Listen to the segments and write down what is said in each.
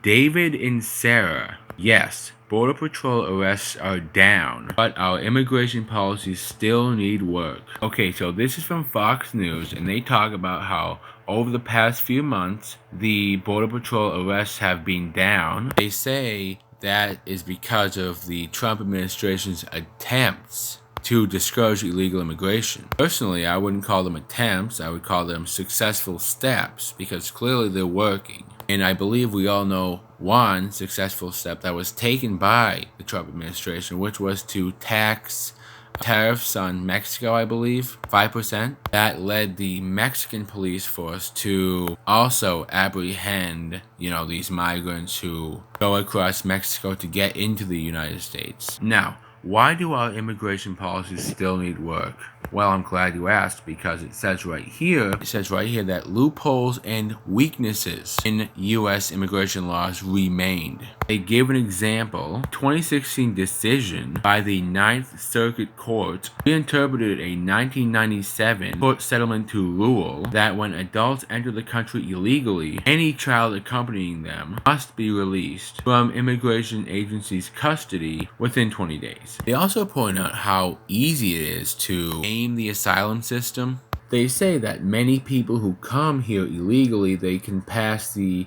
David Inserra. Yes, Border Patrol arrests are down, but our immigration policies still need work. Okay, so this is from Fox News, and they talk about how over the past few months, the Border Patrol arrests have been down. They say that is because of the Trump administration's attempts to discourage illegal immigration. Personally, I wouldn't call them attempts, I would call them successful steps, because clearly they're working. And I believe we all know one successful step that was taken by the Trump administration, which was to tax tariffs on Mexico, I believe, 5%. That led the Mexican police force to also apprehend, these migrants who go across Mexico to get into the United States. Now, why do our immigration policies still need work? Well, I'm glad you asked, because it says right here that loopholes and weaknesses in U.S. immigration laws remained. They give an example. 2016 decision by the Ninth Circuit Court reinterpreted a 1997 court settlement to rule that when adults enter the country illegally, any child accompanying them must be released from immigration agency's custody within 20 days. They also point out how easy it is to game the asylum system. They say that many people who come here illegally, they can pass the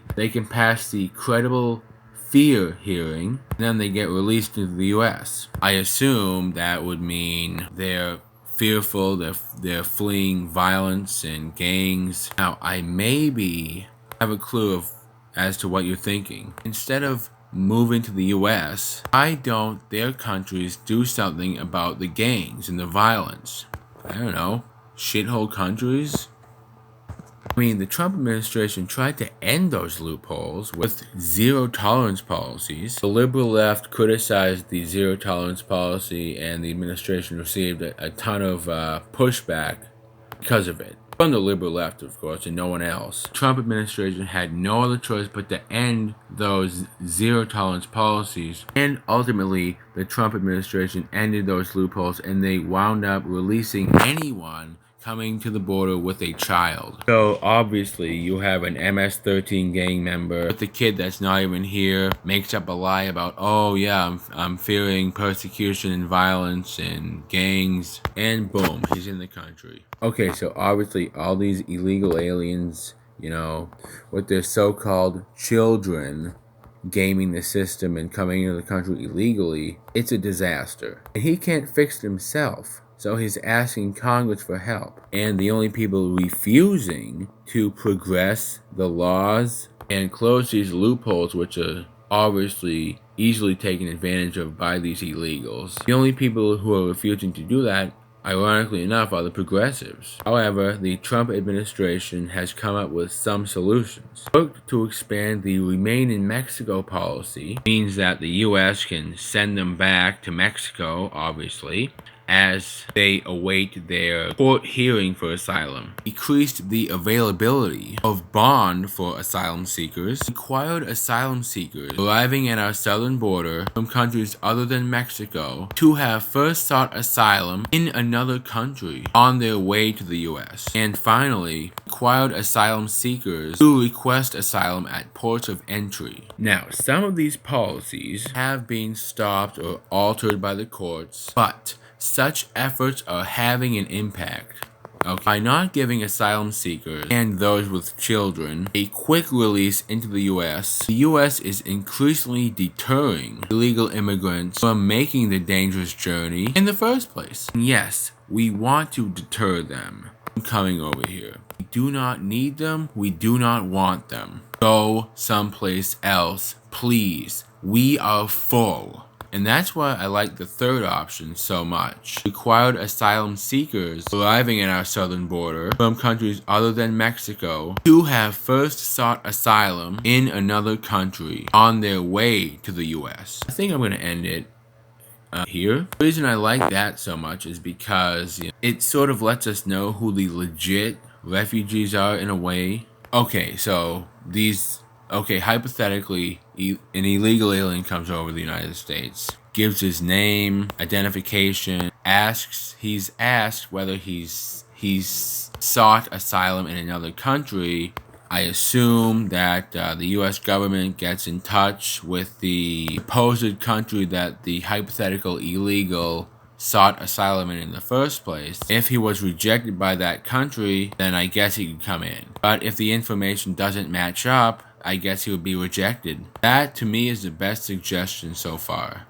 credible fear hearing, and then they get released into the US. I assume that would mean they're fearful, they're fleeing violence and gangs. Now, I maybe have a clue as to what you're thinking. Instead of moving to the US, why don't their countries do something about the gangs and the violence? I don't know, shithole countries? I mean, the Trump administration tried to end those loopholes with zero-tolerance policies. The liberal left criticized the zero-tolerance policy, and the administration received a ton of pushback because of it. From the liberal left, of course, and no one else. The Trump administration had no other choice but to end those zero-tolerance policies, and ultimately, the Trump administration ended those loopholes, and they wound up releasing anyone coming to the border with a child. So obviously you have an MS-13 gang member with a kid that's not even here, makes up a lie about, oh yeah, I'm fearing persecution and violence and gangs, and boom, he's in the country. Okay, so obviously all these illegal aliens, with their so-called children gaming the system and coming into the country illegally, it's a disaster. And he can't fix it himself. So he's asking Congress for help. And the only people refusing to progress the laws and close these loopholes, which are obviously easily taken advantage of by these illegals, the only people who are refusing to do that, ironically enough, are the progressives. However, the Trump administration has come up with some solutions. Work to expand the Remain in Mexico policy means that the U.S. can send them back to Mexico, obviously, as they await their court hearing for asylum. Decreased the availability of bond for asylum seekers. Required asylum seekers arriving at our southern border from countries other than Mexico to have first sought asylum in another country on their way to the US. And finally, required asylum seekers to request asylum at ports of entry. Now, some of these policies have been stopped or altered by the courts, but such efforts are having an impact. By not giving asylum seekers and those with children a quick release into the U.S., the U.S. is increasingly deterring illegal immigrants from making the dangerous journey in the first place. And yes, we want to deter them from coming over here. We do not need them. We do not want them. Go someplace else, please. We are full. And that's why I like the third option so much. Required asylum seekers arriving at our southern border from countries other than Mexico to have first sought asylum in another country on their way to the US. I think I'm going to end it here. The reason I like that so much is because it sort of lets us know who the legit refugees are in a way. Okay, so hypothetically, an illegal alien comes over the United States, gives his name, identification, he's asked whether he's sought asylum in another country, I assume that the US government gets in touch with the supposed country that the hypothetical illegal sought asylum in the first place. If he was rejected by that country, then I guess he could come in. But if the information doesn't match up, I guess he would be rejected. That, to me, is the best suggestion so far.